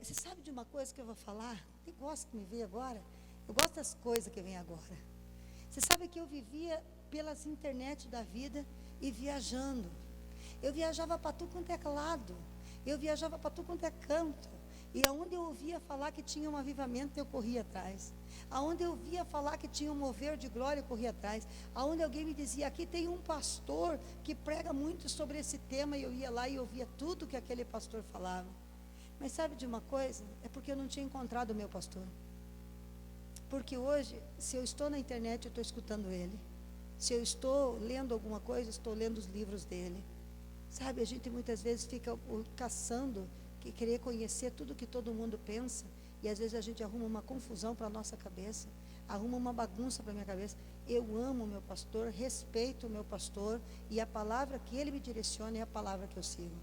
Você sabe de uma coisa que eu vou falar? Eu gosto que me veio agora. Eu gosto das coisas que vem agora. Você sabe que eu vivia pelas internet da vida e viajando. Eu viajava para tudo quanto é lado. Eu viajava para tudo quanto é canto. E aonde eu ouvia falar que tinha um avivamento, eu corria atrás. Aonde eu ouvia falar que tinha um mover de glória, eu corria atrás. Aonde alguém me dizia, aqui tem um pastor que prega muito sobre esse tema, e eu ia lá e ouvia tudo que aquele pastor falava. Mas sabe de uma coisa? É porque eu não tinha encontrado o meu pastor. Porque hoje, se eu estou na internet, eu estou escutando ele. Se eu estou lendo alguma coisa, estou lendo os livros dele. Sabe, a gente muitas vezes fica caçando, que querer conhecer tudo que todo mundo pensa, e às vezes a gente arruma uma confusão para a nossa cabeça, arruma uma bagunça para a minha cabeça. Eu amo o meu pastor, respeito o meu pastor, e a palavra que ele me direciona é a palavra que eu sigo.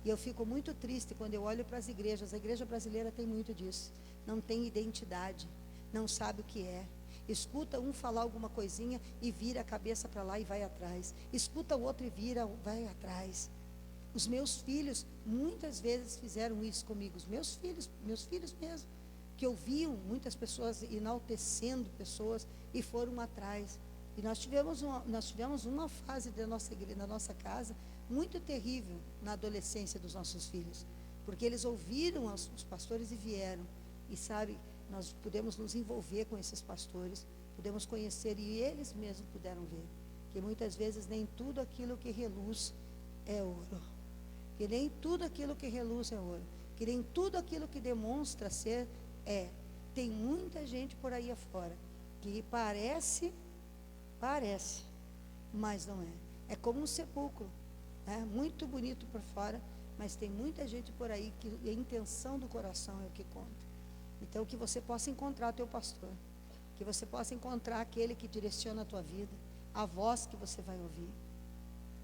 E eu fico muito triste quando eu olho para as igrejas. A igreja brasileira tem muito disso. Não tem identidade, não sabe o que é. Escuta um falar alguma coisinha e vira a cabeça para lá e vai atrás. Escuta o outro e vira, vai atrás. Os meus filhos muitas vezes fizeram isso comigo. Os meus filhos mesmo, que ouviam muitas pessoas enaltecendo pessoas e foram atrás. E nós tivemos uma fase da nossa igreja, na nossa casa, muito terrível na adolescência dos nossos filhos, porque eles ouviram os pastores e vieram. E sabe, nós pudemos nos envolver com esses pastores, pudemos conhecer, e eles mesmos puderam ver que muitas vezes nem tudo aquilo que reluz é ouro, que nem tudo aquilo que reluz é ouro, que nem tudo aquilo que demonstra ser é. Tem muita gente por aí afora que parece, mas não é. É como um sepulcro, muito bonito por fora, mas tem muita gente por aí que a intenção do coração é o que conta. Então, que você possa encontrar teu pastor, que você possa encontrar aquele que direciona a tua vida, a voz que você vai ouvir.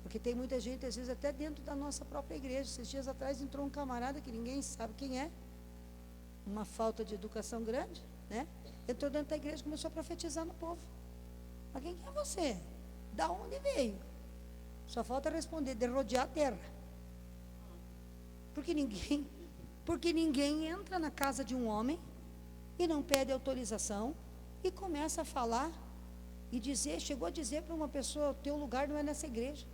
Porque tem muita gente, às vezes, até dentro da nossa própria igreja. Esses dias atrás entrou um camarada que ninguém sabe quem é, uma falta de educação grande, né? Entrou dentro da igreja e começou a profetizar no povo. Mas quem é você? Da onde veio? Só falta responder, de rodear a terra. Porque ninguém entra na casa de um homem e não pede autorização e começa a falar e dizer, chegou a dizer para uma pessoa, o teu lugar não é nessa igreja.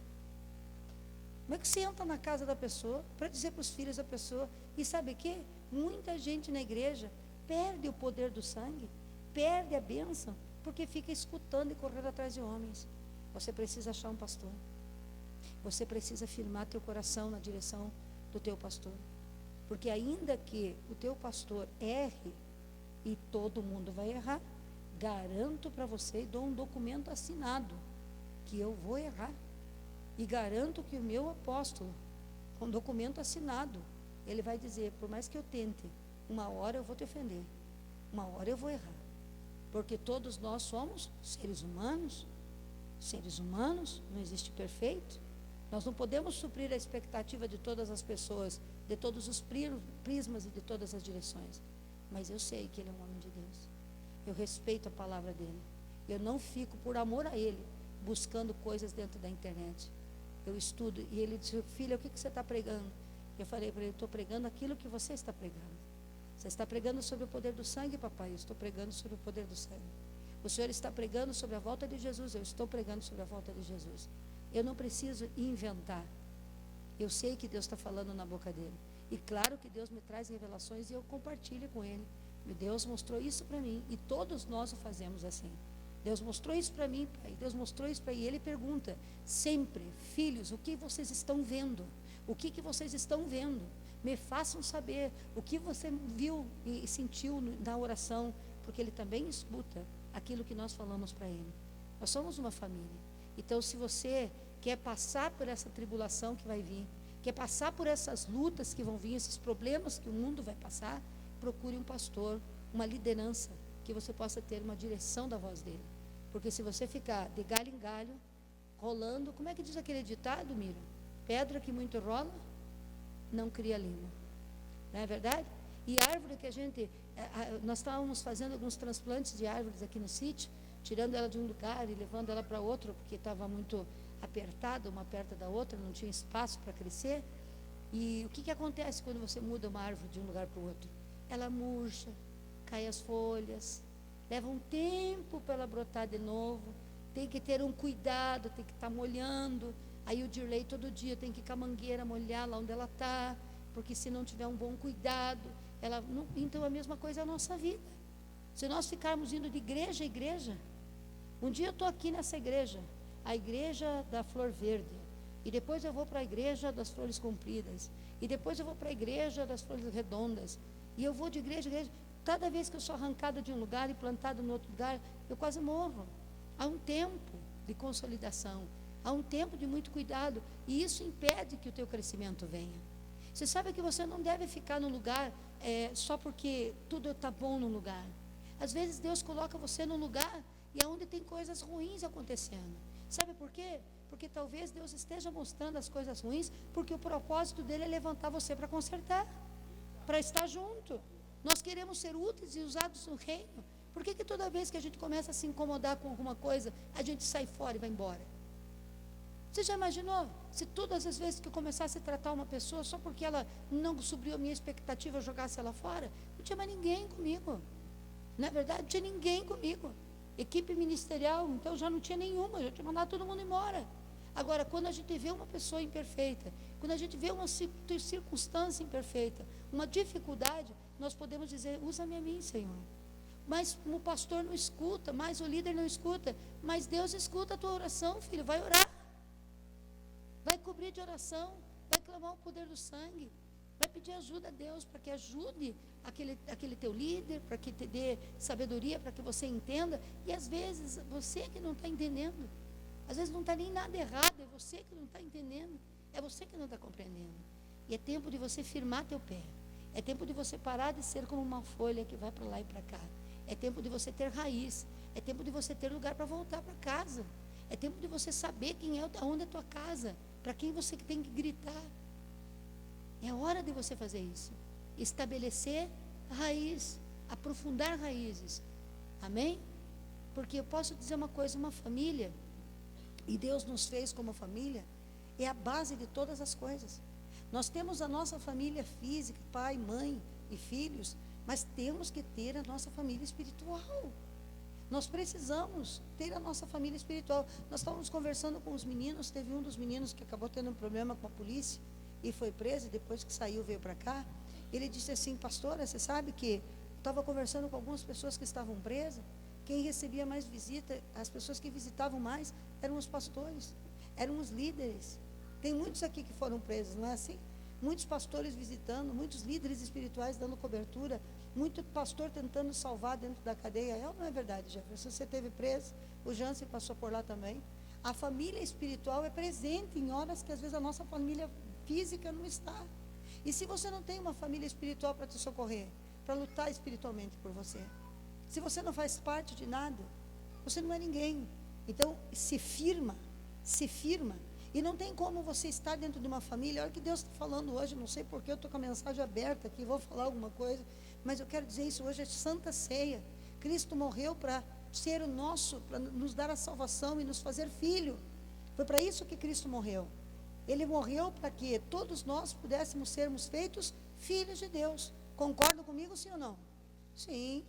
Como é que você entra na casa da pessoa para dizer para os filhos da pessoa? E sabe o quê? Muita gente na igreja perde o poder do sangue, perde a bênção, porque fica escutando e correndo atrás de homens. Você precisa achar um pastor. Você precisa firmar teu coração na direção do teu pastor. Porque ainda que o teu pastor erre, e todo mundo vai errar, garanto para você e dou um documento assinado que eu vou errar. E garanto que o meu apóstolo, com documento assinado, ele vai dizer, por mais que eu tente, uma hora eu vou te ofender, uma hora eu vou errar. Porque todos nós somos seres humanos, não existe perfeito. Nós não podemos suprir a expectativa de todas as pessoas, de todos os prismas e de todas as direções. Mas eu sei que ele é um homem de Deus. Eu respeito a palavra dele. Eu não fico, por amor a ele, buscando coisas dentro da internet. Eu estudo. E ele disse, filha, o que você está pregando? Eu falei para ele, estou pregando aquilo que você está pregando. Você está pregando sobre o poder do sangue, papai? Eu estou pregando sobre o poder do sangue. O Senhor está pregando sobre a volta de Jesus? Eu estou pregando sobre a volta de Jesus. Eu não preciso inventar. Eu sei que Deus está falando na boca dele. E claro que Deus me traz revelações e eu compartilho com ele. E Deus mostrou isso para mim. E todos nós o fazemos assim. Deus mostrou isso para mim, pai. Deus mostrou isso para ele. E ele pergunta sempre, filhos, o que vocês estão vendo? O que vocês estão vendo? Me façam saber o que você viu e sentiu na oração. Porque ele também escuta aquilo que nós falamos para ele. Nós somos uma família. Então, se você quer passar por essa tribulação que vai vir, quer passar por essas lutas que vão vir, esses problemas que o mundo vai passar, procure um pastor, uma liderança, que você possa ter uma direção da voz dele. Porque se você ficar de galho em galho, rolando, como é que diz aquele ditado, Miro? Pedra que muito rola, não cria lima. Não é verdade? E árvore que nós estávamos fazendo alguns transplantes de árvores aqui no sítio, tirando ela de um lugar e levando ela para outro, porque estava muito apertada, uma perto da outra, não tinha espaço para crescer. E o que acontece quando você muda uma árvore de um lugar para o outro? Ela murcha, cai as folhas, leva um tempo para ela brotar de novo, tem que ter um cuidado, tem que estar molhando. Aí o Dirley todo dia tem que ir com a mangueira molhar lá onde ela está, porque se não tiver um bom cuidado, ela não. Então a mesma coisa é a nossa vida. Se nós ficarmos indo de igreja a igreja, um dia eu estou aqui nessa igreja, a igreja da flor verde, e depois eu vou para a igreja das flores compridas, e depois eu vou para a igreja das flores redondas, e eu vou de igreja a igreja. Cada vez que eu sou arrancada de um lugar e plantada no outro lugar, eu quase morro. Há um tempo de consolidação, há um tempo de muito cuidado, e isso impede que o teu crescimento venha. Você sabe que você não deve ficar no lugar só porque tudo está bom no lugar. Às vezes Deus coloca você num lugar e é onde tem coisas ruins acontecendo. Sabe por quê? Porque talvez Deus esteja mostrando as coisas ruins, porque o propósito dele é levantar você para consertar, para estar junto. Nós queremos ser úteis e usados no reino. Por que toda vez que a gente começa a se incomodar com alguma coisa, a gente sai fora e vai embora? Você já imaginou? Se todas as vezes que eu começasse a tratar uma pessoa só porque ela não supriu a minha expectativa, eu jogasse ela fora, não tinha mais ninguém comigo. Não é verdade? Não tinha ninguém comigo. Equipe ministerial, então já não tinha nenhuma, já tinha mandado todo mundo embora. Agora, quando a gente vê uma pessoa imperfeita, quando a gente vê uma circunstância imperfeita, uma dificuldade, nós podemos dizer: usa-me a mim, Senhor. Mas o pastor não escuta, mas o líder não escuta, mas Deus escuta a tua oração, filho. Vai orar, vai cobrir de oração, vai clamar o poder do sangue, vai pedir ajuda a Deus para que ajude aquele teu líder, para que te dê sabedoria, para que você entenda. E às vezes você que não está entendendo, às vezes não está nem nada errado, é você que não está entendendo, é você que não está compreendendo. E é tempo de você firmar teu pé, é tempo de você parar de ser como uma folha que vai para lá e para cá, é tempo de você ter raiz, é tempo de você ter lugar para voltar para casa, é tempo de você saber onde é a tua casa, para quem você tem que gritar. É hora de você fazer isso, estabelecer raiz, aprofundar raízes. Amém? Porque eu posso dizer uma coisa: uma família, e Deus nos fez como família, é a base de todas as coisas. Nós temos a nossa família física, pai, mãe e filhos, mas temos que ter a nossa família espiritual. Nós precisamos ter a nossa família espiritual. Nós estávamos conversando com os meninos, teve um dos meninos que acabou tendo um problema com a polícia e foi preso, e depois que saiu veio para cá. Ele disse assim: pastora, você sabe que eu estava conversando com algumas pessoas que estavam presas, quem recebia mais visita, as pessoas que visitavam mais, eram os pastores, eram os líderes. Tem muitos aqui que foram presos, não é assim? Muitos pastores visitando, muitos líderes espirituais dando cobertura, muito pastor tentando salvar dentro da cadeia. É ou não é verdade, Jefferson? Você esteve preso, o Jansen passou por lá também. A família espiritual é presente em horas que às vezes a nossa família física não está. E se você não tem uma família espiritual para te socorrer, para lutar espiritualmente por você, se você não faz parte de nada, você não é ninguém. Então se firma. E não tem como você estar dentro de uma família. Olha o que Deus está falando hoje, não sei porque eu estou com a mensagem aberta aqui, vou falar alguma coisa, mas eu quero dizer isso: hoje é Santa Ceia. Cristo morreu para ser o nosso, para nos dar a salvação e nos fazer filho. Foi para isso que Cristo morreu. Ele morreu para que todos nós pudéssemos sermos feitos filhos de Deus. Concordam comigo, sim ou não? Sim.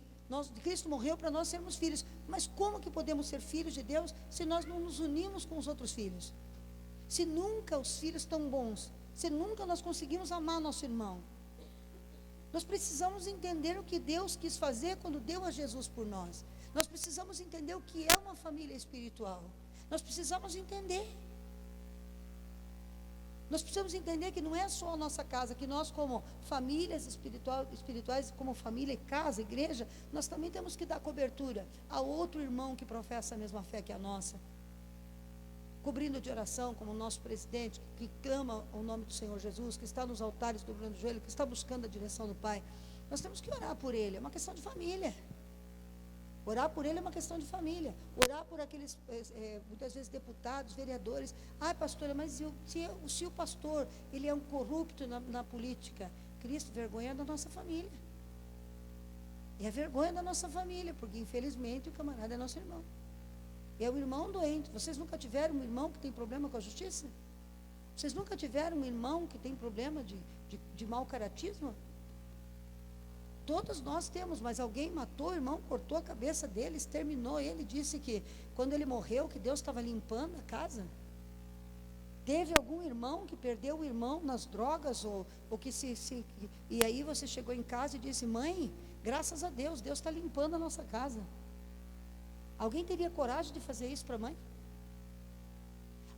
Cristo morreu para nós sermos filhos. Mas como que podemos ser filhos de Deus se nós não nos unimos com os outros filhos? Se nunca os filhos estão bons, se nunca nós conseguimos amar nosso irmão. Nós precisamos entender o que Deus quis fazer quando deu a Jesus por nós. Nós precisamos entender o que é uma família espiritual. Nós precisamos entender. Nós precisamos entender que não é só a nossa casa, que nós como famílias espirituais, como família, casa, igreja, nós também temos que dar cobertura a outro irmão que professa a mesma fé que a nossa. Cobrindo de oração, como o nosso presidente, que clama o nome do Senhor Jesus, que está nos altares dobrando o joelho, que está buscando a direção do Pai. Nós temos que orar por ele, é uma questão de família. Orar por ele é uma questão de família. Orar por aqueles, muitas vezes, deputados, vereadores. Ah, pastora, mas se o pastor, ele é um corrupto na política, Cristo, vergonha da nossa família. E é vergonha da nossa família, porque infelizmente o camarada é nosso irmão. É o irmão doente. Vocês nunca tiveram um irmão que tem problema com a justiça? Vocês nunca tiveram um irmão que tem problema de mau caratismo? Todos nós temos, mas alguém matou o irmão, cortou a cabeça dele, exterminou ele, disse que quando ele morreu, que Deus estava limpando a casa. Teve algum irmão que perdeu o irmão nas drogas, ou que e aí você chegou em casa e disse: mãe, graças a Deus, Deus está limpando a nossa casa. Alguém teria coragem de fazer isso para a mãe?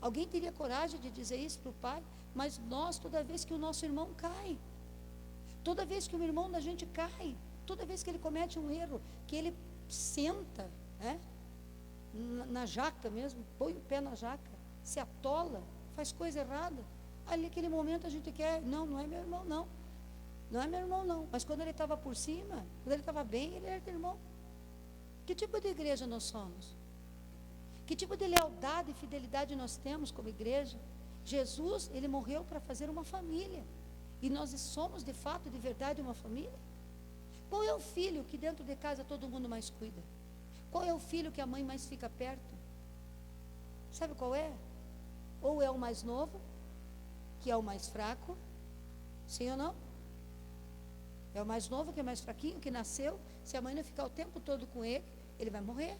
Alguém teria coragem de dizer isso para o pai? Mas nós, toda vez que o nosso irmão cai, toda vez que o irmão da gente cai, toda vez que ele comete um erro, que ele senta, na jaca mesmo, põe o pé na jaca, se atola, faz coisa errada, ali naquele momento a gente quer, não é meu irmão não, não é meu irmão não, mas quando ele estava por cima, quando ele estava bem, ele era teu irmão. Que tipo de igreja nós somos? Que tipo de lealdade e fidelidade nós temos como igreja? Jesus, ele morreu para fazer uma família, e nós somos de fato, de verdade, uma família? Qual é o filho que dentro de casa todo mundo mais cuida? Qual é o filho que a mãe mais fica perto? Sabe qual é? Ou é o mais novo, que é o mais fraco, sim ou não? É o mais novo, que é mais fraquinho, que nasceu. Se a mãe não ficar o tempo todo com ele, ele vai morrer,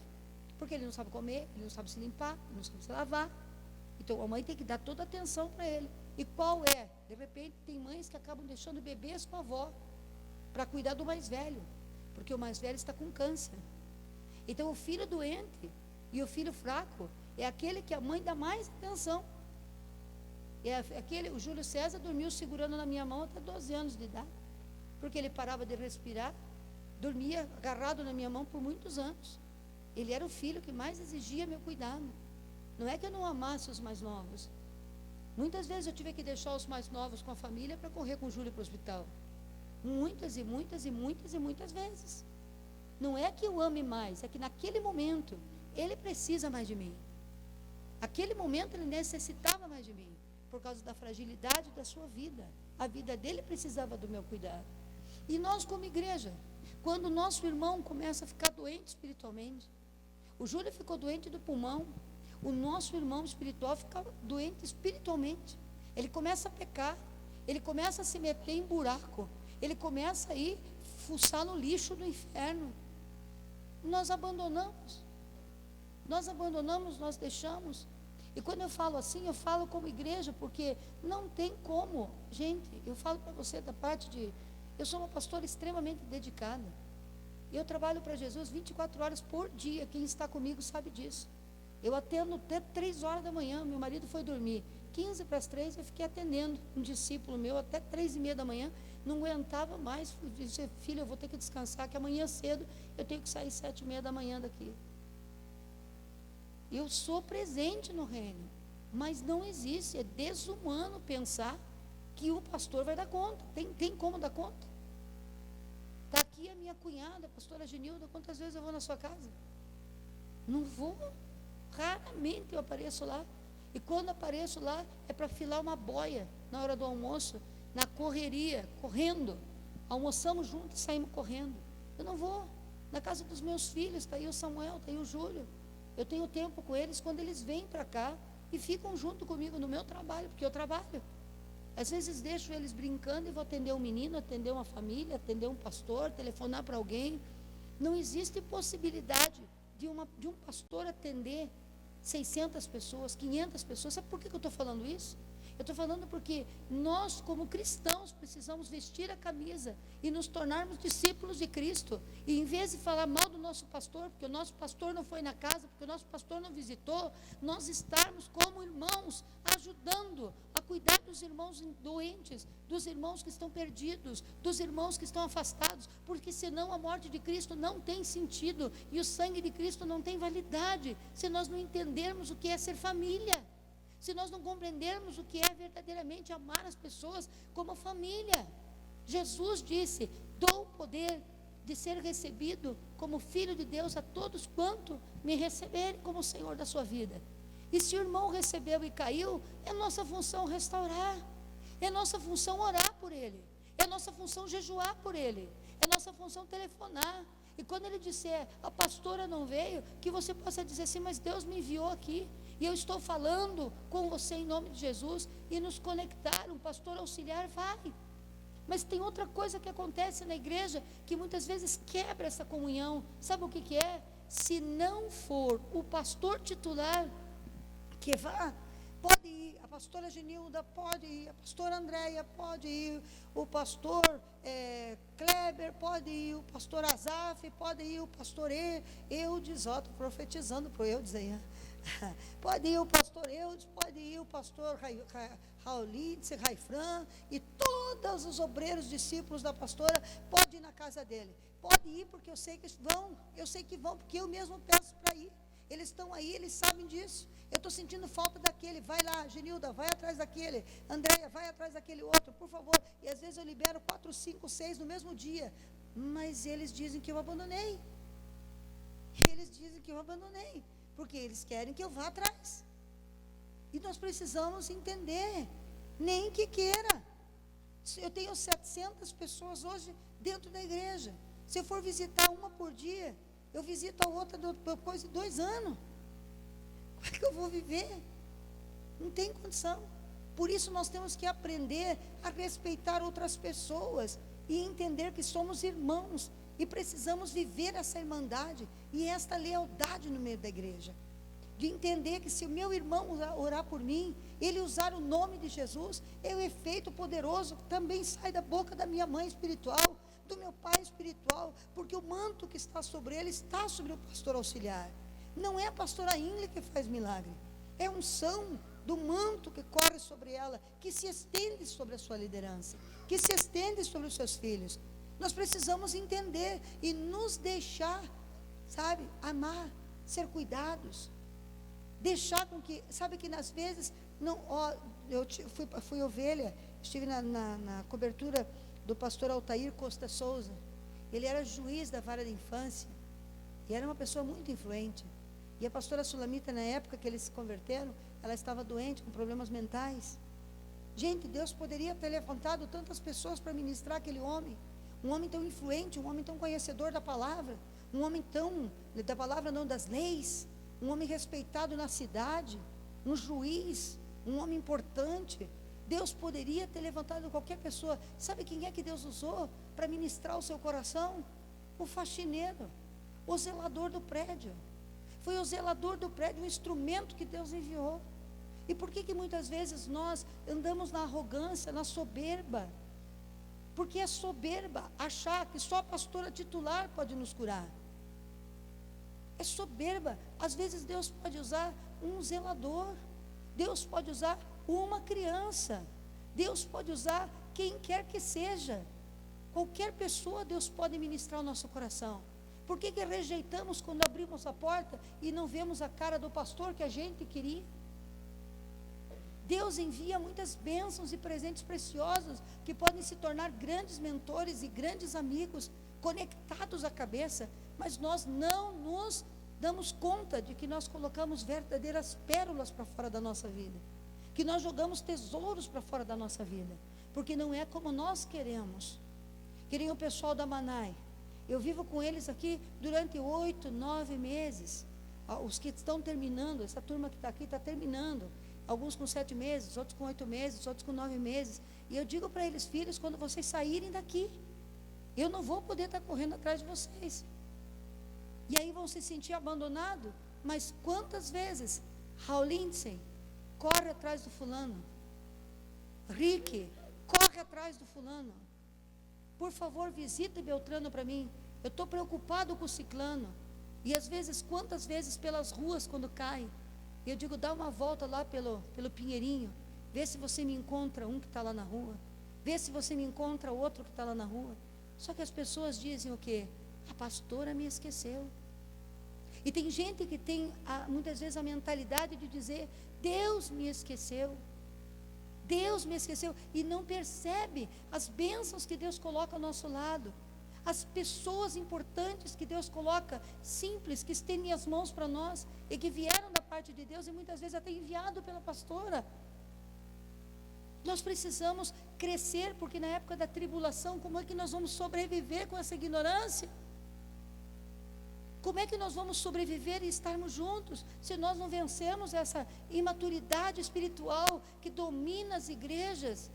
porque ele não sabe comer, ele não sabe se limpar, ele não sabe se lavar. Então a mãe tem que dar toda a atenção para ele. E qual é? De repente tem mães que acabam deixando bebês com a avó, para cuidar do mais velho, porque o mais velho está com câncer. Então o filho doente e o filho fraco é aquele que a mãe dá mais atenção. O Júlio César dormiu segurando na minha mão até 12 anos de idade, porque ele parava de respirar, dormia agarrado na minha mão por muitos anos. Ele era o filho que mais exigia meu cuidado. Não é que eu não amasse os mais novos. Muitas vezes eu tive que deixar os mais novos com a família para correr com o Júlio para o hospital. Muitas e muitas e muitas e muitas vezes. Não é que eu ame mais, é que naquele momento ele precisa mais de mim. Aquele momento ele necessitava mais de mim, por causa da fragilidade da sua vida. A vida dele precisava do meu cuidado. E nós como igreja, quando o nosso irmão começa a ficar doente espiritualmente, o Júlio ficou doente do pulmão, o nosso irmão espiritual fica doente espiritualmente. Ele começa a pecar, ele começa a se meter em buraco, ele começa a ir fuçar no lixo do inferno. Nós abandonamos, nós deixamos. E quando eu falo assim, eu falo como igreja, porque não tem como. Gente, eu falo para você da parte de... Eu sou uma pastora extremamente dedicada. Eu trabalho para Jesus 24 horas por dia. Quem está comigo sabe disso. Eu atendo até 3 horas da manhã. Meu marido foi dormir 15 para as 3, eu fiquei atendendo um discípulo meu até 3:30 da manhã. Não aguentava mais. Disse: filho, eu vou ter que descansar, que amanhã cedo eu tenho que sair 7:30 da manhã daqui. Eu sou presente no reino, mas não existe, é desumano pensar que o pastor vai dar conta. Tem como dar conta? Está aqui a minha cunhada, a pastora Genilda. Quantas vezes eu vou na sua casa? Não vou. Raramente eu apareço lá. E quando apareço lá, é para filar uma boia na hora do almoço, na correria, correndo. Almoçamos juntos e saímos correndo. Eu não vou. Na casa dos meus filhos, está aí o Samuel, está aí o Júlio. Eu tenho tempo com eles quando eles vêm para cá e ficam junto comigo no meu trabalho, porque eu trabalho. Às vezes deixo eles brincando e vou atender um menino, atender uma família, atender um pastor, telefonar para alguém. Não existe possibilidade de um pastor atender 600 pessoas, 500 pessoas. Sabe por que eu estou falando isso? Eu estou falando porque nós, como cristãos, precisamos vestir a camisa e nos tornarmos discípulos de Cristo. E em vez de falar mal do nosso pastor, porque o nosso pastor não foi na casa, porque o nosso pastor não visitou, nós estarmos como irmãos, ajudando a cuidar dos irmãos doentes, dos irmãos que estão perdidos, dos irmãos que estão afastados, porque senão a morte de Cristo não tem sentido e o sangue de Cristo não tem validade, se nós não entendermos o que é ser família. Se nós não compreendermos o que é verdadeiramente amar as pessoas como família. Jesus disse: dou o poder de ser recebido como filho de Deus a todos quanto me receberem como Senhor da sua vida. E se o irmão recebeu e caiu, é nossa função restaurar, é nossa função orar por ele, é nossa função jejuar por ele, é nossa função telefonar. E quando ele disser: a pastora não veio, que você possa dizer assim: mas Deus me enviou aqui. E eu estou falando com você em nome de Jesus, e nos conectar, um pastor auxiliar vai. Mas tem outra coisa que acontece na igreja, que muitas vezes quebra essa comunhão. Sabe o que é? Se não for o pastor titular que vá, pode ir, a pastora Genilda pode ir, a pastora Andréia pode ir, o pastor Kleber pode ir, o pastor Azaf pode ir, o pastor Eudes, estou profetizando para o Eudes aí, pode ir o pastor Eudes, pode ir o pastor Raulitz, Raifran, e todos os obreiros, discípulos da pastora, pode ir na casa dele, pode ir, porque eu sei que vão, porque eu mesmo peço para ir. Eles estão aí, eles sabem disso. Eu estou sentindo falta daquele. Vai lá, Genilda, vai atrás daquele. Andréia, vai atrás daquele outro, por favor. E às vezes eu libero 4, 5, 6 no mesmo dia. Mas eles dizem que eu abandonei. Eles dizem que eu abandonei. Porque eles querem que eu vá atrás. E nós precisamos entender. Nem que queira. Eu tenho 700 pessoas hoje dentro da igreja. Se eu for visitar uma por dia, eu visito a outra depois de 2 anos. Como é que eu vou viver? Não tem condição. Por isso nós temos que aprender a respeitar outras pessoas e entender que somos irmãos e precisamos viver essa irmandade e esta lealdade no meio da igreja. De entender que se o meu irmão orar por mim, ele usar o nome de Jesus, é o efeito poderoso que também sai da boca da minha mãe espiritual, do meu pai espiritual, porque o manto que está sobre ele está sobre o pastor auxiliar. Não é a pastora Ingle que faz milagre, é a unção do manto que corre sobre ela, que se estende sobre a sua liderança, que se estende sobre os seus filhos. Nós precisamos entender e nos deixar, sabe, amar, ser cuidados, deixar com que, sabe que nas vezes, não, eu fui ovelha, estive na cobertura do pastor Altair Costa Souza. Ele era juiz da vara da infância e era uma pessoa muito influente. E a pastora Sulamita, na época que eles se converteram, ela estava doente, com problemas mentais. Gente, Deus poderia ter levantado tantas pessoas para ministrar aquele homem. Um homem tão influente, um homem tão conhecedor da palavra, um homem tão, da palavra não, das leis, um homem respeitado na cidade, um juiz, um homem importante. Deus poderia ter levantado qualquer pessoa. Sabe quem é que Deus usou para ministrar o seu coração? O faxineiro, o zelador do prédio. Foi o zelador do prédio, o instrumento que Deus enviou. E por que muitas vezes nós andamos na arrogância, na soberba? Porque é soberba achar que só a pastora titular pode nos curar. É soberba. Às vezes Deus pode usar um zelador, Deus pode usar uma criança, Deus pode usar quem quer que seja. Qualquer pessoa Deus pode ministrar o nosso coração. Por que rejeitamos quando abrimos a porta e não vemos a cara do pastor que a gente queria? Deus envia muitas bênçãos e presentes preciosos que podem se tornar grandes mentores e grandes amigos conectados à cabeça, mas nós não nos damos conta de que nós colocamos verdadeiras pérolas para fora da nossa vida, que nós jogamos tesouros para fora da nossa vida, porque não é como nós queremos. Queriam o pessoal da Manai, eu vivo com eles aqui durante 8, 9 meses, os que estão terminando, essa turma que está aqui está terminando, alguns com 7 meses, outros com 8 meses, outros com 9 meses, e eu digo para eles: filhos, quando vocês saírem daqui, eu não vou poder estar correndo atrás de vocês, e aí vão se sentir abandonados. Mas quantas vezes Raul Lindsay corre atrás do fulano, Rick corre atrás do fulano, por favor visita Beltrano para mim, eu estou preocupado com o ciclano. E às vezes, quantas vezes pelas ruas quando cai, eu digo: dá uma volta lá pelo Pinheirinho, vê se você me encontra um que está lá na rua, vê se você me encontra outro que está lá na rua. Só que as pessoas dizem o quê? A pastora me esqueceu. E tem gente que tem muitas vezes a mentalidade de dizer: Deus me esqueceu, Deus me esqueceu, e não percebe as bênçãos que Deus coloca ao nosso lado, as pessoas importantes que Deus coloca, simples, que estendem as mãos para nós, e que vieram da parte de Deus, e muitas vezes até enviado pela pastora. Nós precisamos crescer, porque na época da tribulação, como é que nós vamos sobreviver com essa ignorância? Como é que nós vamos sobreviver e estarmos juntos se nós não vencermos essa imaturidade espiritual que domina as igrejas?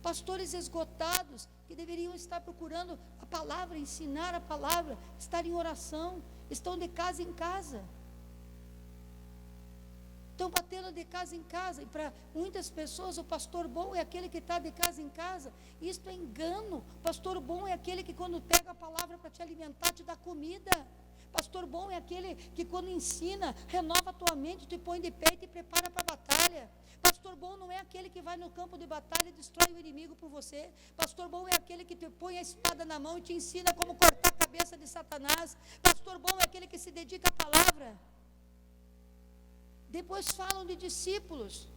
Pastores esgotados que deveriam estar procurando a palavra, ensinar a palavra, estar em oração, estão de casa em casa. Estão batendo de casa em casa, e para muitas pessoas o pastor bom é aquele que está de casa em casa. Isto é engano. O pastor bom é aquele que quando pega a palavra para te alimentar, te dá comida. Pastor bom é aquele que quando ensina, renova a tua mente, te põe de pé e te prepara para a batalha. Pastor bom não é aquele que vai no campo de batalha e destrói o inimigo por você. Pastor bom é aquele que te põe a espada na mão e te ensina como cortar a cabeça de Satanás. Pastor bom é aquele que se dedica à palavra. Depois falam de discípulos.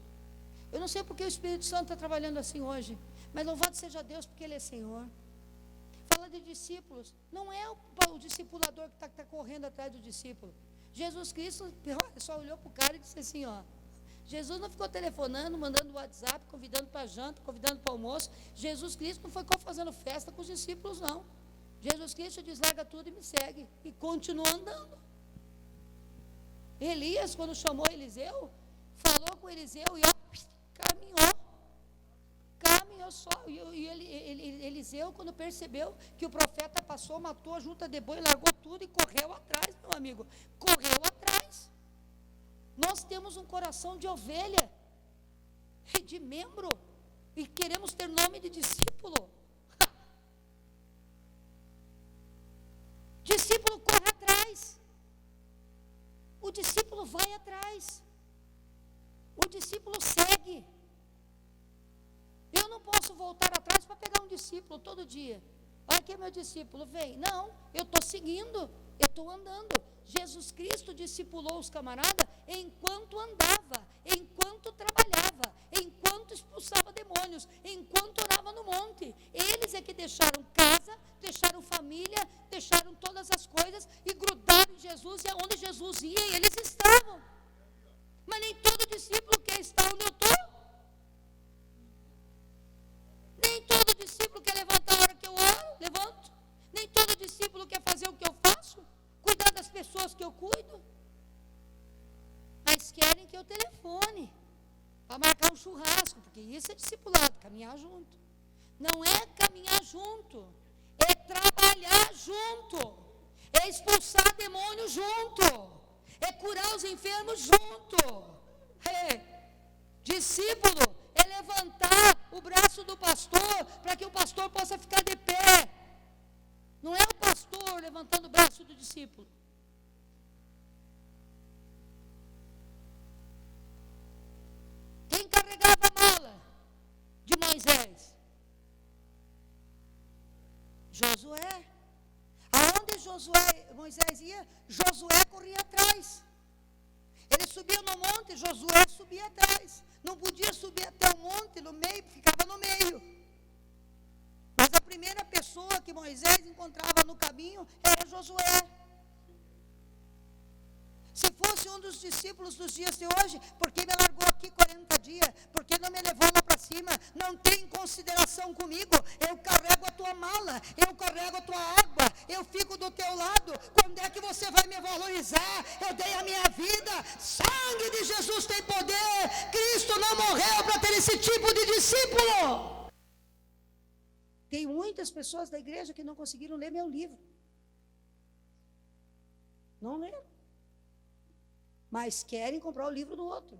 Eu não sei porque o Espírito Santo está trabalhando assim hoje, mas louvado seja Deus porque Ele é Senhor. Fala de discípulos. Não é o discipulador que está correndo atrás do discípulo. Jesus Cristo só olhou para o cara e disse assim, ó. Jesus não ficou telefonando, mandando WhatsApp, convidando para janta, convidando para almoço. Jesus Cristo não foi fazendo festa com os discípulos, não. Jesus Cristo diz, larga tudo e me segue. E continua andando. Elias, quando chamou Eliseu, falou com Eliseu e caminhou só. E Eliseu, quando percebeu que o profeta passou, matou a junta de boi, largou tudo e correu atrás, meu amigo. Correu atrás. Nós temos um coração de ovelha e de membro e queremos ter nome de discípulo. Discípulo corre atrás. O discípulo vai atrás. O discípulo segue. Eu não posso voltar atrás para pegar um discípulo todo dia. Olha aqui meu discípulo, vem. Não, eu estou seguindo, eu estou andando. Jesus Cristo discipulou os camaradas enquanto andava, enquanto trabalhava, enquanto expulsava demônios, enquanto orava no monte. Eles é que deixaram casa, deixaram família, deixaram todas as coisas e grudaram em Jesus, e aonde Jesus ia, eles estavam. Mas nem todo discípulo quer estar onde eu estou. Nem todo discípulo quer levantar a hora que eu oro, levanto. Nem todo discípulo quer fazer o que eu faço, cuidar das pessoas que eu cuido. Mas querem que eu telefone para marcar um churrasco, porque isso é discipulado, caminhar junto. Não é caminhar junto, é trabalhar junto, é expulsar demônios junto, é curar os enfermos junto. Discípulo é levantar o braço do pastor para que o pastor possa ficar de pé. Não é o pastor levantando o braço do discípulo. Quem carregava a mala de Moisés? Josué. Aonde Moisés ia, Josué corria atrás. Ele subia no monte, Josué subia atrás. Não podia subir até o monte, no meio, ficava no meio. Mas a primeira pessoa que Moisés encontrava no caminho era Josué. Se fosse um dos discípulos dos dias de hoje, por que me largou aqui 40 dias? Por que não me levou lá para cima? Não tem consideração comigo. Eu carrego a tua mala, eu carrego a tua água, eu fico do teu lado. Quando é que você vai me valorizar? Eu dei a minha vida. Sangue de Jesus tem poder. Cristo não morreu para ter esse tipo de discípulo. Tem muitas pessoas da igreja que não conseguiram ler meu livro. Não leram. Mas querem comprar o livro do outro.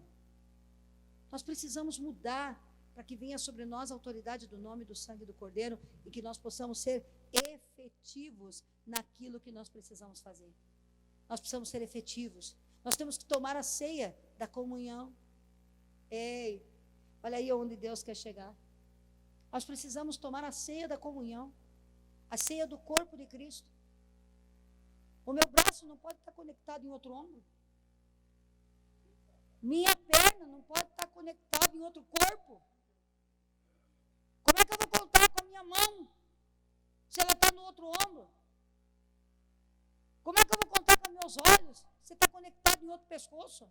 Nós precisamos mudar para que venha sobre nós a autoridade do nome, do sangue do Cordeiro e que nós possamos ser efetivos naquilo que nós precisamos fazer. Nós precisamos ser efetivos. Nós temos que tomar a ceia da comunhão. Ei, olha aí onde Deus quer chegar. Nós precisamos tomar a ceia da comunhão, a ceia do corpo de Cristo. O meu braço não pode estar conectado em outro ombro. Minha perna não pode estar conectada em outro corpo. Como é que eu vou contar com a minha mão se ela está no outro ombro? Como é que eu vou contar com meus olhos se está conectado em outro pescoço?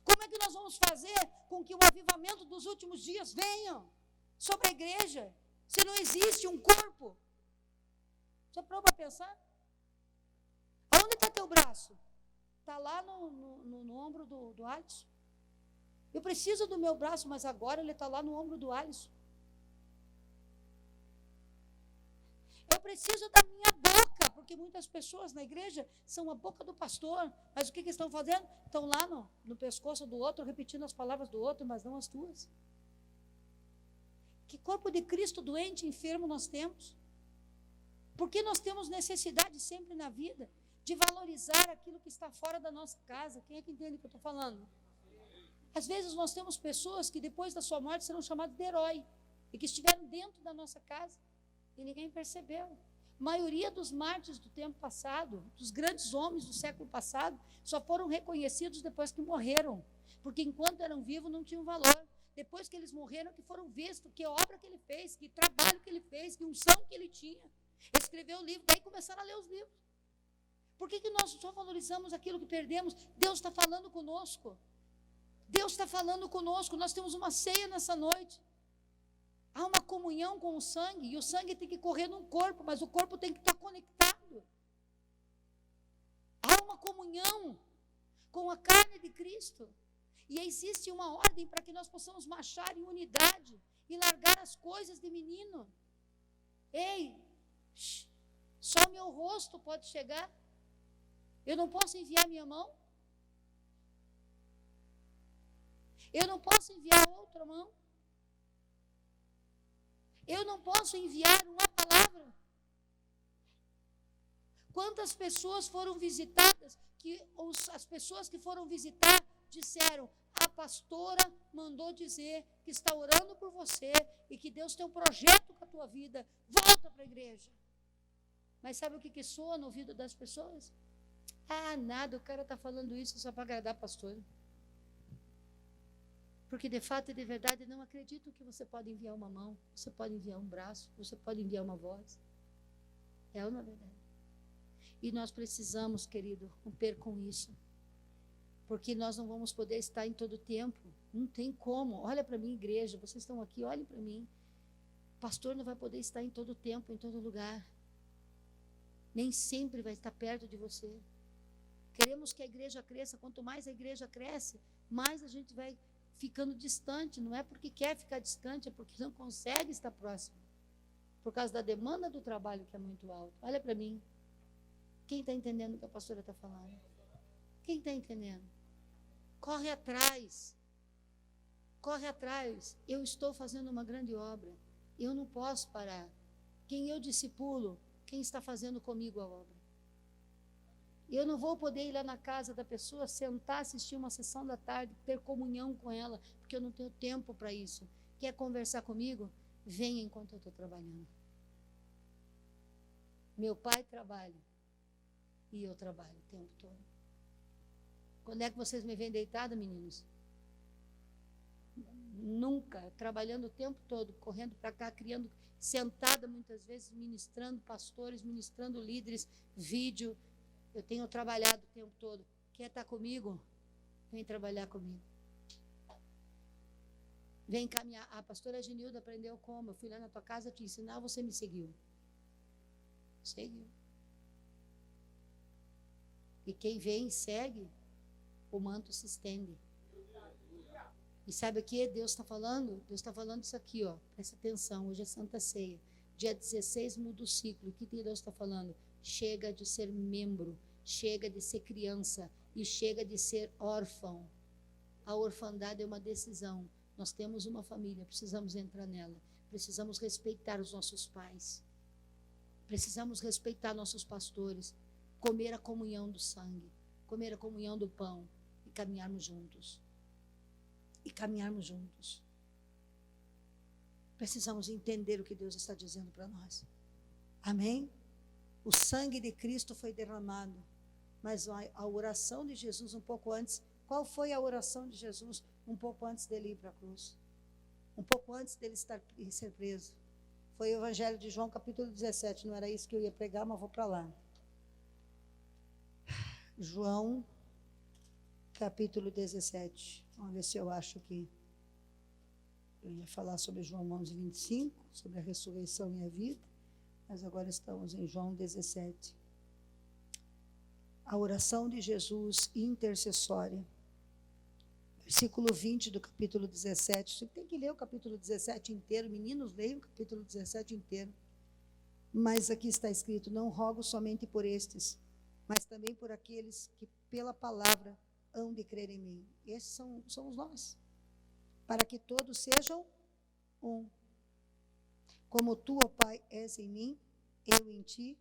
Como é que nós vamos fazer com que o avivamento dos últimos dias venha sobre a igreja se não existe um corpo? Você parou para pensar? Aonde está teu braço? Está lá no ombro do Alisson. Eu preciso do meu braço, mas agora ele está lá no ombro do Alisson. Eu preciso da minha boca, porque muitas pessoas na igreja são a boca do pastor, mas o que estão fazendo? Estão lá no pescoço do outro, repetindo as palavras do outro, mas não as tuas. Que corpo de Cristo doente, enfermo nós temos? Porque nós temos necessidade sempre na vida de valorizar aquilo que está fora da nossa casa. Quem é que entende o que eu estou falando? Às vezes nós temos pessoas que depois da sua morte serão chamadas de herói e que estiveram dentro da nossa casa e ninguém percebeu. A maioria dos mártires do tempo passado, dos grandes homens do século passado, só foram reconhecidos depois que morreram, porque enquanto eram vivos não tinham valor. Depois que eles morreram, que foram vistos, que obra que ele fez, que trabalho que ele fez, que unção que ele tinha. Ele escreveu o livro, daí começaram a ler os livros. Por que nós só valorizamos aquilo que perdemos? Deus está falando conosco. Deus está falando conosco. Nós temos uma ceia nessa noite. Há uma comunhão com o sangue, e o sangue tem que correr no corpo, mas o corpo tem que estar conectado. Há uma comunhão com a carne de Cristo. E existe uma ordem para que nós possamos marchar em unidade e largar as coisas de menino. Ei, só o meu rosto pode chegar. Eu não posso enviar minha mão. Eu não posso enviar outra mão. Eu não posso enviar uma palavra. Quantas pessoas foram visitadas, que as pessoas que foram visitar disseram, a pastora mandou dizer que está orando por você e que Deus tem um projeto com a tua vida, volta para a igreja. Mas sabe o que soa no ouvido das pessoas? Ah, nada, o cara está falando isso só para agradar a pastora. Porque de fato e de verdade não acreditam que você pode enviar uma mão, você pode enviar um braço, você pode enviar uma voz. É ou não é verdade? E nós precisamos, querido, romper com isso. Porque nós não vamos poder estar em todo tempo. Não tem como. Olha para mim, igreja, vocês estão aqui, olhem para mim. O pastor não vai poder estar em todo tempo, em todo lugar. Nem sempre vai estar perto de você. Queremos que a igreja cresça. Quanto mais a igreja cresce, mais a gente vai ficando distante. Não é porque quer ficar distante, é porque não consegue estar próximo. Por causa da demanda do trabalho que é muito alta. Olha para mim. Quem está entendendo o que a pastora está falando? Quem está entendendo? Corre atrás. Corre atrás. Eu estou fazendo uma grande obra. Eu não posso parar. Quem eu discipulo, quem está fazendo comigo a obra? Eu não vou poder ir lá na casa da pessoa, sentar, assistir uma sessão da tarde, ter comunhão com ela, porque eu não tenho tempo para isso. Quer conversar comigo? Venha enquanto eu estou trabalhando. Meu pai trabalha e eu trabalho o tempo todo. Quando é que vocês me veem deitada, meninos? Nunca, trabalhando o tempo todo, correndo para cá, criando, sentada muitas vezes, ministrando pastores, ministrando líderes, vídeo. Eu tenho trabalhado o tempo todo. Quer estar comigo? Vem trabalhar comigo. Vem caminhar. A pastora Genilda aprendeu como? Eu fui lá na tua casa te ensinar, você me seguiu. Seguiu. E quem vem e segue, o manto se estende. E sabe o que Deus está falando? Deus está falando isso aqui, ó. Presta atenção, hoje é Santa Ceia. Dia 16 muda o ciclo. O que Deus está falando? Chega de ser membro, chega de ser criança e chega de ser órfão. A orfandade é uma decisão. Nós temos uma família, precisamos entrar nela. Precisamos respeitar os nossos pais. Precisamos respeitar nossos pastores. Comer a comunhão do sangue, comer a comunhão do pão e caminharmos juntos. E caminharmos juntos. Precisamos entender o que Deus está dizendo para nós. Amém? O sangue de Cristo foi derramado, mas a oração de Jesus um pouco antes, qual foi a oração de Jesus um pouco antes dele ir para a cruz? Um pouco antes dele ser preso. Foi o Evangelho de João, capítulo 17, não era isso que eu ia pregar, mas vou para lá. João, capítulo 17. Vamos ver se eu acho que eu ia falar sobre João 11, 25, sobre a ressurreição e a vida. Mas agora estamos em João 17. A oração de Jesus intercessória. Versículo 20 do capítulo 17. Você tem que ler o capítulo 17 inteiro. Meninos, leiam o capítulo 17 inteiro. Mas aqui está escrito: não rogo somente por estes, mas também por aqueles que pela palavra hão de crer em mim. Esses somos nós. Para que todos sejam um. Como tu, ó Pai, és em mim, eu em ti,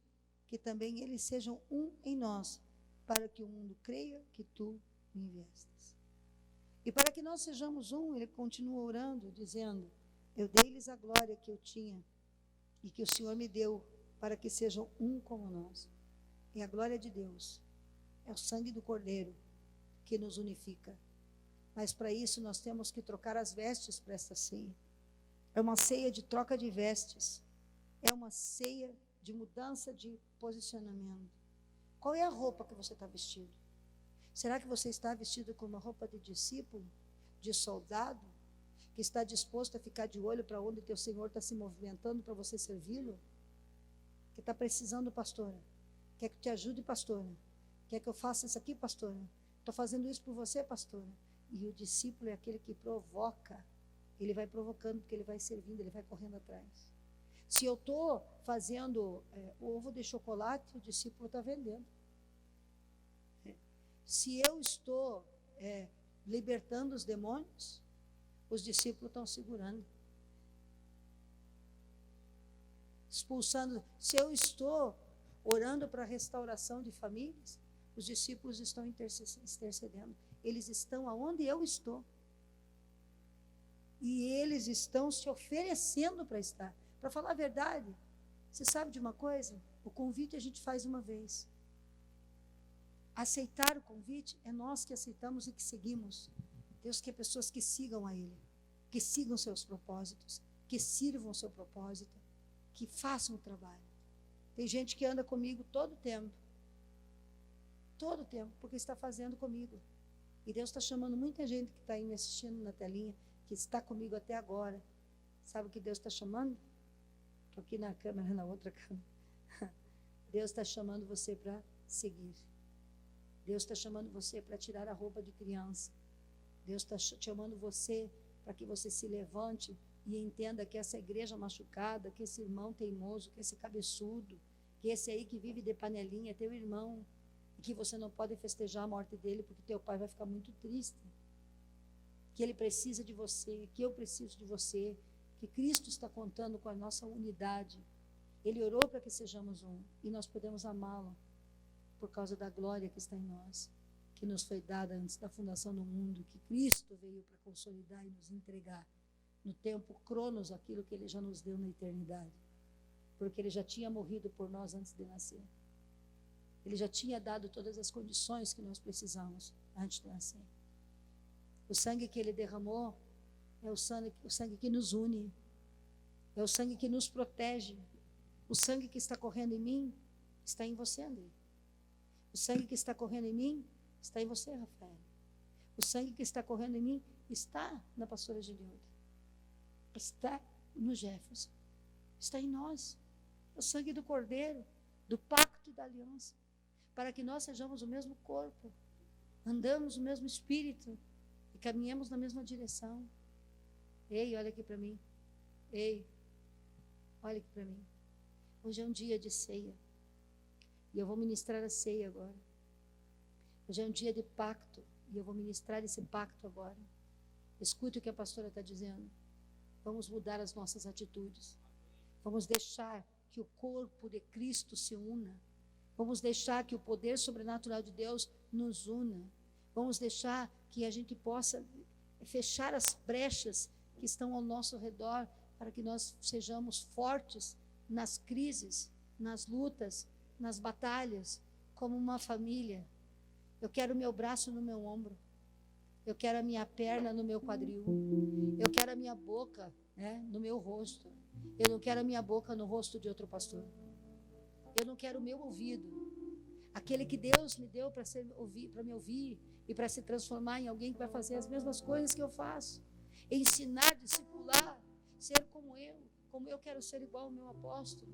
que também eles sejam um em nós, para que o mundo creia que tu me enviastes. E para que nós sejamos um, ele continua orando, dizendo: eu dei-lhes a glória que eu tinha e que o Senhor me deu, para que sejam um como nós. E a glória de Deus é o sangue do Cordeiro que nos unifica. Mas para isso nós temos que trocar as vestes para esta ceia. É uma ceia de troca de vestes. É uma ceia de mudança de posicionamento. Qual é a roupa que você está vestido? Será que você está vestido com uma roupa de discípulo, de soldado, que está disposto a ficar de olho para onde teu Senhor está se movimentando para você servi-lo? Que está precisando, pastora? Quer que te ajude, pastora? Quer que eu faça isso aqui, pastora? Estou fazendo isso por você, pastora. E o discípulo é aquele que provoca. Ele vai provocando, porque ele vai servindo, ele vai correndo atrás. Se eu estou fazendo ovo de chocolate, o discípulo está vendendo. Se eu estou libertando os demônios, os discípulos estão segurando. Expulsando. Se eu estou orando para a restauração de famílias, os discípulos estão intercedendo. Eles estão aonde eu estou. E eles estão se oferecendo para estar. Para falar a verdade, você sabe de uma coisa? O convite a gente faz uma vez. Aceitar o convite é nós que aceitamos e que seguimos. Deus quer pessoas que sigam a Ele, que sigam seus propósitos, que sirvam o seu propósito, que façam o trabalho. Tem gente que anda comigo todo o tempo, porque está fazendo comigo. E Deus está chamando muita gente que está aí me assistindo na telinha, que está comigo até agora. Sabe o que Deus está chamando? Estou aqui na câmera, na outra câmera. Deus está chamando você para seguir. Deus está chamando você para tirar a roupa de criança. Deus está chamando você para que você se levante e entenda que essa igreja machucada, que esse irmão teimoso, que esse cabeçudo, que esse aí que vive de panelinha é teu irmão, e que você não pode festejar a morte dele porque teu pai vai ficar muito triste. Que ele precisa de você, que eu preciso de você, que Cristo está contando com a nossa unidade. Ele orou para que sejamos um, e nós podemos amá-lo por causa da glória que está em nós, que nos foi dada antes da fundação do mundo, que Cristo veio para consolidar e nos entregar no tempo cronos aquilo que Ele já nos deu na eternidade, porque Ele já tinha morrido por nós antes de nascer. Ele já tinha dado todas as condições que nós precisamos antes de nascer. O sangue que Ele derramou é o sangue que nos une, é o sangue que nos protege. O sangue que está correndo em mim está em você, André. O sangue que está correndo em mim está em você, Rafael. O sangue que está correndo em mim está na pastora Gililda. Está no Jefferson. Está em nós. É o sangue do Cordeiro, do pacto e da aliança. Para que nós sejamos o mesmo corpo, andamos no mesmo espírito e caminhemos na mesma direção. Ei, olha aqui para mim. Ei, olha aqui para mim. Hoje é um dia de ceia. E eu vou ministrar a ceia agora. Hoje é um dia de pacto. E eu vou ministrar esse pacto agora. Escute o que a pastora está dizendo. Vamos mudar as nossas atitudes. Vamos deixar que o corpo de Cristo se una. Vamos deixar que o poder sobrenatural de Deus nos una. Vamos deixar que a gente possa fechar as brechas que estão ao nosso redor, para que nós sejamos fortes nas crises, nas lutas, nas batalhas, como uma família. Eu quero o meu braço no meu ombro. Eu quero a minha perna no meu quadril. Eu quero a minha boca, no meu rosto. Eu não quero a minha boca no rosto de outro pastor. Eu não quero o meu ouvido. Aquele que Deus me deu para me ouvir e para se transformar em alguém que vai fazer as mesmas coisas que eu faço. Ensinar, discipular, ser como eu quero ser igual ao meu apóstolo.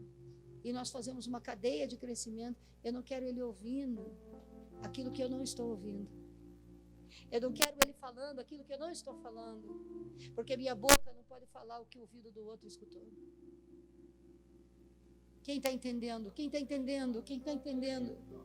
e nós fazemos uma cadeia de crescimento. Eu não quero ele ouvindo aquilo que eu não estou ouvindo. Eu não quero ele falando aquilo que eu não estou falando, porque minha boca não pode falar o que o ouvido do outro escutou. Quem está entendendo? Quem está entendendo? Quem está entendendo?